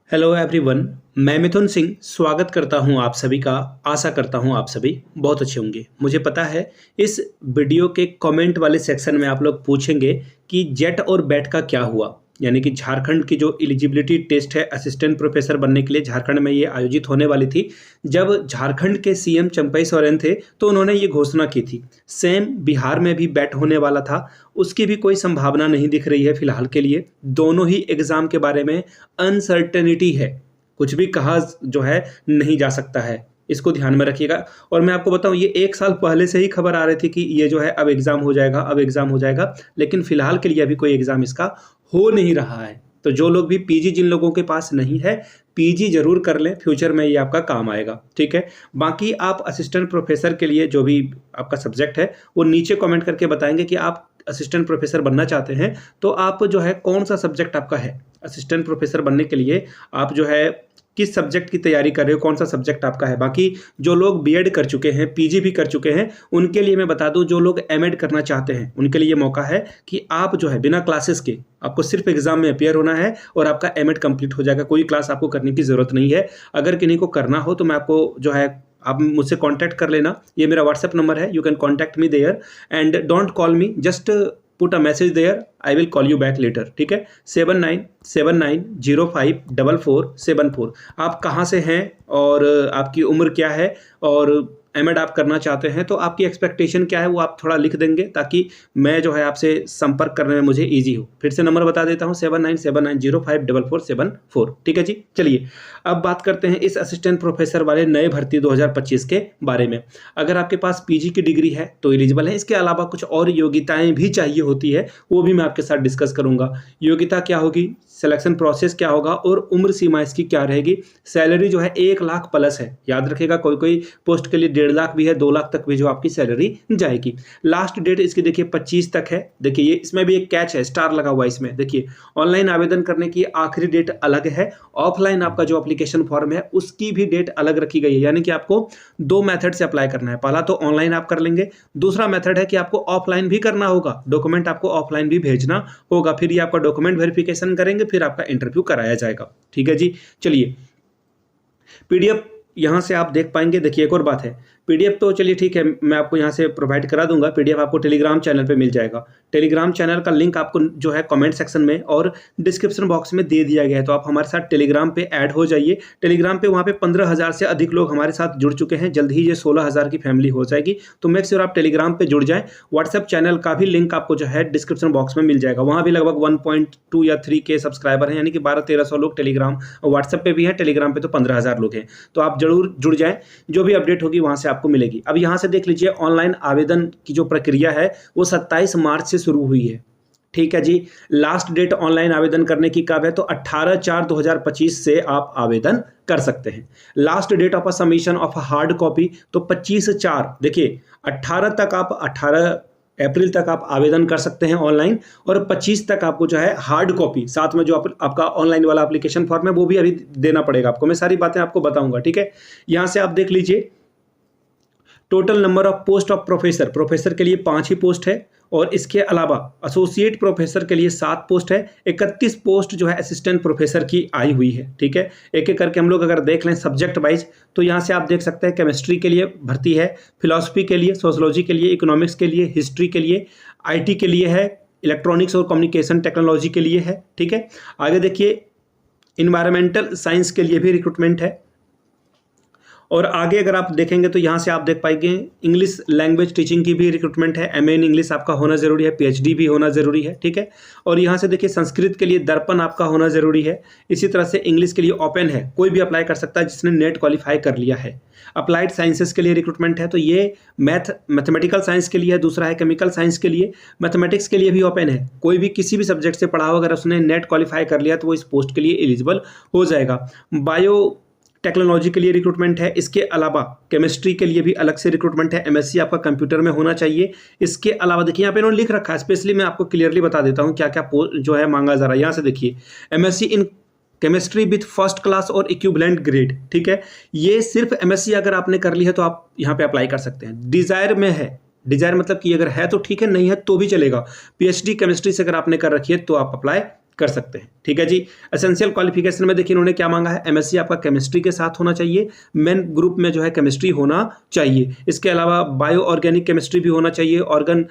Hello everyone. मैं मिथुन सिंह स्वागत करता हूं आप सभी का। आशा करता हूं आप सभी बहुत अच्छे होंगे। मुझे पता है इस वीडियो के कमेंट वाले सेक्शन में आप लोग पूछेंगे कि जेट और बैट का क्या हुआ, यानी कि झारखंड की जो एलिजिबिलिटी टेस्ट है असिस्टेंट प्रोफेसर बनने के लिए झारखंड में ये आयोजित होने वाली थी। जब झारखंड के सीएम चंपई सोरेन थे तो उन्होंने ये घोषणा की थी। सेम बिहार में भी बैट होने वाला था, उसकी भी कोई संभावना नहीं दिख रही है फिलहाल के लिए। दोनों ही एग्जाम के बारे में अनसर्टेनिटी है, कुछ भी कहा जो है नहीं जा सकता है, इसको ध्यान में रखिएगा। और मैं आपको बताऊं, ये 1 साल पहले से ही खबर आ रही थी कि ये जो है अब एग्जाम हो जाएगा, अब एग्जाम हो जाएगा, लेकिन फिलहाल के लिए अभी कोई एग्जाम इसका हो नहीं रहा है। तो जो लोग भी पीजी, जिन लोगों के पास नहीं है, पीजी जरूर कर लें, फ्यूचर में ये आपका काम आएगा। ठीक है, बाकी आप असिस्टेंट प्रोफेसर के लिए जो भी आपका सब्जेक्ट है वो नीचे कमेंट करके बताएंगे कि आप असिस्टेंट प्रोफेसर बनना चाहते हैं तो आप जो है कौन सा सब्जेक्ट आपका है। असिस्टेंट प्रोफेसर बनने के लिए आप जो है किस सब्जेक्ट की तैयारी कर रहे हो, कौन सा सब्जेक्ट आपका है। बाकी जो लोग बीएड कर चुके हैं, पीजी भी कर चुके हैं, उनके लिए मैं बता दूं, जो लोग एमएड करना चाहते हैं उनके लिए ये मौका है कि आप जो है बिना क्लासेस के, आपको सिर्फ एग्जाम में अपियर होना है और आपका एमएड कंप्लीट हो जाएगा। कोई क्लास आपको करने की जरूरत नहीं है। अगर किन्हीं को करना हो तो मैं आपको जो है, आप मुझसे कांटेक्ट कर लेना। ये मेरा व्हाट्सएप नंबर है, you can contact me there and don't call me, just put a message there, I will call you back later. ठीक है, 7979054474। आप कहाँ से हैं और आपकी उम्र क्या है और एमएड आप करना चाहते हैं तो आपकी एक्सपेक्टेशन क्या है वो आप थोड़ा लिख देंगे ताकि मैं जो है आपसे संपर्क करने में मुझे इजी हो। फिर से नंबर बता देता हूँ, 7979054474। ठीक है जी, चलिए अब बात करते हैं इस असिस्टेंट प्रोफेसर वाले नए भर्ती 2025 के बारे में। अगर आपके पास पीजी की डिग्री है तो एलिजिबल है। इसके अलावा कुछ और योग्यताएं भी चाहिए होती है, वो भी मैं आपके साथ डिस्कस करूंगा। योग्यता क्या होगी, सिलेक्शन प्रोसेस क्या होगा और उम्र सीमा इसकी क्या रहेगी। सैलरी जो है 1 लाख प्लस है, याद रखिएगा। कोई कोई पोस्ट के लिए 1.5 लाख भी है, 2 लाख तक भी जो आपकी सैलरी जाएगी। लास्ट डेट इसकी देखिए 25 तक है। देखिए ये इसमें भी एक कैच है, स्टार लगा हुआ है इसमें। देखिए ऑनलाइन आवेदन करने की आखिरी डेट अलग है, ऑफलाइन आपका जो एप्लीकेशन फॉर्म है उसकी भी डेट अलग रखी गई है। यानी कि आपको 2 मेथड से अप्लाई करना है। पहला तो ऑनलाइन आप कर लेंगे, दूसरा मेथड है कि आपको ऑफलाइन भी करना होगा, डॉक्यूमेंट आपको ऑफलाइन भी भेजना होगा। फिर ये आपका डॉक्यूमेंट वेरिफिकेशन करेंगे, फिर आपका इंटरव्यू कराया जाएगा। ठीक है जी, चलिए पीडीएफ यहां से आप देख पाएंगे। देखिए एक और बात है, पीडीएफ तो चलिए ठीक है, मैं आपको यहां से प्रोवाइड करा दूंगा। पीडीएफ आपको टेलीग्राम चैनल पे मिल जाएगा। टेलीग्राम चैनल का लिंक आपको जो है कमेंट सेक्शन में और डिस्क्रिप्शन बॉक्स में दे दिया गया है, तो आप हमारे साथ टेलीग्राम पे ऐड हो जाइए। टेलीग्राम पे वहाँ पे 15,000 से अधिक लोग हमारे साथ जुड़ चुके हैं। जल्द ही ये 16,000 की फैमिली हो जाएगी, तो मेक श्योर आप टेलीग्राम पे जुड़ जाएं। व्हाट्सएप चैनल का भी लिंक आपको जो है डिस्क्रिप्शन बॉक्स में मिल जाएगा। वहाँ भी लगभग 1.2 या 3 के सब्सक्राइबर हैं, यानी कि 1200-1300 लोग टेलीग्राम, व्हाट्सएप पे भी हैं, टेलीग्राम पे तो 15,000 लोग हैं। तो आप जरूर जुड़ जाएं, जो भी अपडेट होगी वहाँ से आपको मिलेगी। अब यहाँ से देख लीजिए, ऑनलाइन आवेदन की जो प्रक्रिया है वो 27 मार्च से शुरू हुई है। ठीक है जी, लास्ट डेट ऑनलाइन आवेदन करने की कब है तो 18/4/2025 से आप आवेदन कर सकते हैं। Last date of submission of hard copy तो 25/4। देखिए 18 अप्रैल तक आप आवेदन कर सकते हैं ऑनलाइन, और 25 तक आपको जो है हार्ड कॉपी साथ में जो आपका ऑनलाइन वाला एप्लीकेशन फॉर्म है वो भी अभी देना पड़ेगा आपको। मैं सारी बातें आपको बताऊंगा। ठीक है, यहां से आप देख लीजिए, total number of post of professor के लिए 5 ही पोस्ट है, और इसके अलावा एसोसिएट प्रोफेसर के लिए 7 पोस्ट है। 31 पोस्ट जो है असिस्टेंट प्रोफेसर की आई हुई है। ठीक है, एक एक करके हम लोग अगर देख लें सब्जेक्ट वाइज, तो यहाँ से आप देख सकते हैं केमिस्ट्री के लिए भर्ती है, फिलॉसफी के लिए, सोशोलॉजी के लिए, इकोनॉमिक्स के लिए, हिस्ट्री के लिए, आईटी के लिए है, इलेक्ट्रॉनिक्स और कम्युनिकेशन टेक्नोलॉजी के लिए है। ठीक है, आगे देखिए इन्वायरमेंटल साइंस के लिए भी रिक्रूटमेंट है। और आगे अगर आप देखेंगे तो यहाँ से आप देख पाएंगे इंग्लिश लैंग्वेज टीचिंग की भी रिक्रूटमेंट है। एमए इन इंग्लिश आपका होना जरूरी है, पीएचडी भी होना जरूरी है। ठीक है, और यहाँ से देखिए संस्कृत के लिए दर्पण आपका होना जरूरी है। इसी तरह से इंग्लिश के लिए ओपन है, कोई भी अप्लाई कर सकता है जिसने नेट क्वालिफाई कर लिया है। अप्लाइड साइंसेस के लिए रिक्रूटमेंट है, तो ये मैथमेटिकल साइंस के लिए है, दूसरा है केमिकल साइंस के लिए। मैथमेटिक्स के लिए भी ओपन है, कोई भी किसी भी सब्जेक्ट से पढ़ा हो, अगर उसने नेट क्वालिफाई कर लिया तो वो इस पोस्ट के लिए एलिजिबल हो जाएगा। बायो टेक्नोलॉजी के लिए रिक्रूटमेंट है। इसके अलावा केमिस्ट्री के लिए भी अलग से रिक्रूटमेंट है। एमएससी आपका कंप्यूटर में होना चाहिए। इसके अलावा देखिए यहाँ पे इन्होंने लिख रखा है, स्पेशली मैं आपको क्लियरली बता देता हूँ क्या क्या जो है मांगा जा रहा है। यहाँ से देखिए, MSc in chemistry with first class और इक्विवेलेंट ग्रेड। ठीक है, ये सिर्फ एमएससी अगर आपने कर ली है तो आप यहाँ पे अप्लाई कर सकते हैं। डिजायर में है, डिजायर मतलब कि अगर है तो ठीक है, नहीं है तो भी चलेगा। पीएचडी केमिस्ट्री से अगर आपने कर रखी है तो आप अप्लाई कर सकते हैं। ठीक है जी। एसेंशियल क्वालिफिकेशन में देखिए इन्होंने क्या मांगा है, एमएससी आपका केमिस्ट्री के साथ होना चाहिए, मेन ग्रुप में जो है केमिस्ट्री होना चाहिए। इसके अलावा बायो ऑर्गेनिक केमिस्ट्री भी होना चाहिए, ऑर्गन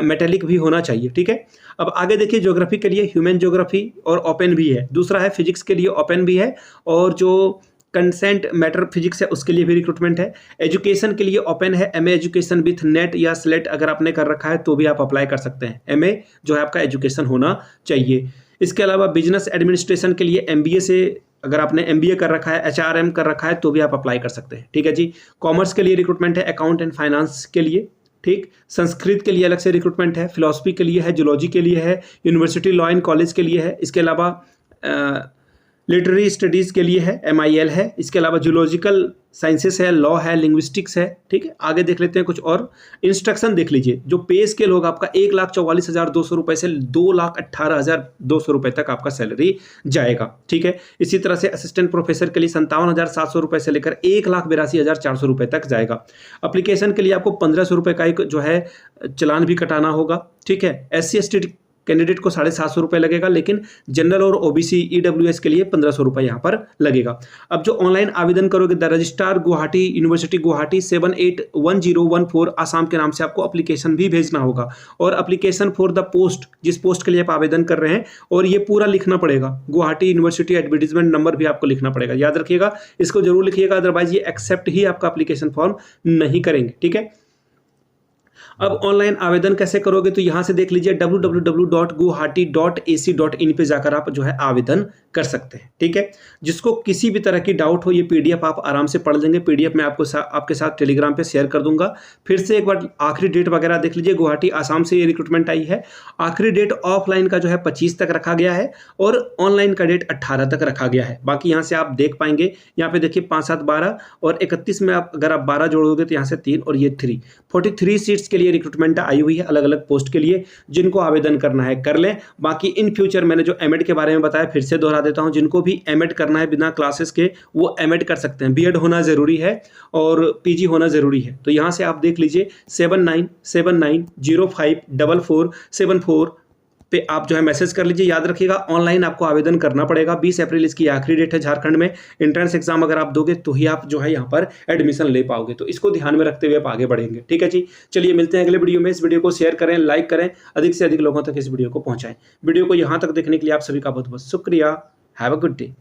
मेटेलिक भी होना चाहिए। ठीक है। अब आगे देखिए ज्योग्राफी के लिए ह्यूमन ज्योग्राफी और ओपन भी है, दूसरा है फिजिक्स के लिए ओपन भी है, और जो कंसेंट मैटर फिजिक्स है उसके लिए भी रिक्रूटमेंट है। एजुकेशन के लिए ओपन है, एमए एजुकेशन विथ नेट या स्लेट अगर आपने कर रखा है तो भी आप अप्लाई कर सकते हैं। एमए जो है आपका एजुकेशन होना चाहिए। इसके अलावा बिजनेस एडमिनिस्ट्रेशन के लिए एमबीए से, अगर आपने एमबीए कर रखा है, एचआरएम कर रखा है तो भी आप अप्लाई कर सकते हैं। ठीक है जी। कॉमर्स के लिए रिक्रूटमेंट है, अकाउंट एंड फाइनेंस के लिए। ठीक। संस्कृत के लिए अलग से रिक्रूटमेंट है, फिलॉसफी के लिए है, जूलॉजी के लिए है, यूनिवर्सिटी लॉ एंड कॉलेज के लिए है। इसके अलावा लिटरेरी स्टडीज़ के लिए है, MIL है। इसके अलावा जूलॉजिकल साइंसेस है, लॉ है, लिंग्विस्टिक्स है। ठीक है। आगे देख लेते हैं कुछ और इंस्ट्रक्शन देख लीजिए। जो पे स्केल होगा आपका 1,44,200 रुपये से 2,18,200 रुपये तक आपका सैलरी जाएगा। ठीक है। इसी तरह से असिस्टेंट प्रोफेसर के लिए 57,700 रुपये से लेकर 1,82,400 रुपये तक जाएगा। अप्लीकेशन के लिए आपको 1,500 रुपये का एक जो है चलान भी कटाना होगा। ठीक है। SC/ST कैंडिडेट को 750 रुपये लगेगा, लेकिन जनरल और OBC EWS के लिए 1,500 रुपये यहाँ पर लगेगा। अब जो ऑनलाइन आवेदन करोगे, the registrar Guwahati university Guwahati 781014 Assam के नाम से आपको एप्लीकेशन भी भेजना होगा, और एप्लीकेशन फॉर द पोस्ट, जिस पोस्ट के लिए आप आवेदन कर रहे हैं, और ये पूरा लिखना पड़ेगा। गुवाहाटी यूनिवर्सिटी एडवर्टीजमेंट नंबर भी आपको लिखना पड़ेगा, याद रखिएगा, इसको जरूर लिखिएगा, अदरवाइज ये एक्सेप्ट ही आपका एप्लीकेशन फॉर्म नहीं करेंगे। ठीक है। अब ऑनलाइन आवेदन कैसे करोगे, तो यहां से देख लीजिए www.guwahati.ac.in पे जाकर आप जो है आवेदन कर सकते हैं। ठीक है। जिसको किसी भी तरह की डाउट हो, ये PDF आप आराम से पढ़ लेंगे। PDF मैं आपके साथ टेलीग्राम पे शेयर कर दूंगा। फिर से एक बार आखिरी डेट वगैरह देख लीजिए। गुवाहाटी आसाम से ये रिक्रूटमेंट आई है। आखिरी डेट ऑफलाइन का जो है 25 तक रखा गया है, और ऑनलाइन का डेट 18 तक रखा गया है। बाकी यहाँ से आप देख पाएंगे, यहाँ पे देखिए 5, 7, 12 और 31 में आप अगर आप 12 जोड़ोगे तो यहाँ से 3 और ये 3, 43 सीट्स के लिए रिक्रूटमेंट आई हुई है, अलग अलग पोस्ट के लिए। जिनको आवेदन करना है कर लें। बाकी इन फ्यूचर मैंने जो एमएड के बारे में बताया, फिर से दोहरा देता हूं, जिनको भी एमएड करना है बिना क्लासेस के, वो एमएड कर सकते हैं। बीएड होना जरूरी है और पीजी होना जरूरी है। तो यहां से आप देख लीजिए 7979054474 पे आप जो है मैसेज कर लीजिए। याद रखिएगा ऑनलाइन आपको आवेदन करना पड़ेगा। 20 अप्रैल इसकी आखिरी डेट है झारखंड में। एंट्रेंस एग्जाम अगर आप दोगे तो ही आप जो है यहाँ पर एडमिशन ले पाओगे। तो इसको ध्यान में रखते हुए आप आगे बढ़ेंगे। ठीक है जी। चलिए मिलते हैं अगले वीडियो में। इस वीडियो को शेयर करें, लाइक करें, अधिक से अधिक लोगों तक इस वीडियो को पहुंचाएं। वीडियो को यहाँ तक देखने के लिए आप सभी का बहुत बहुत शुक्रिया। Have a good day.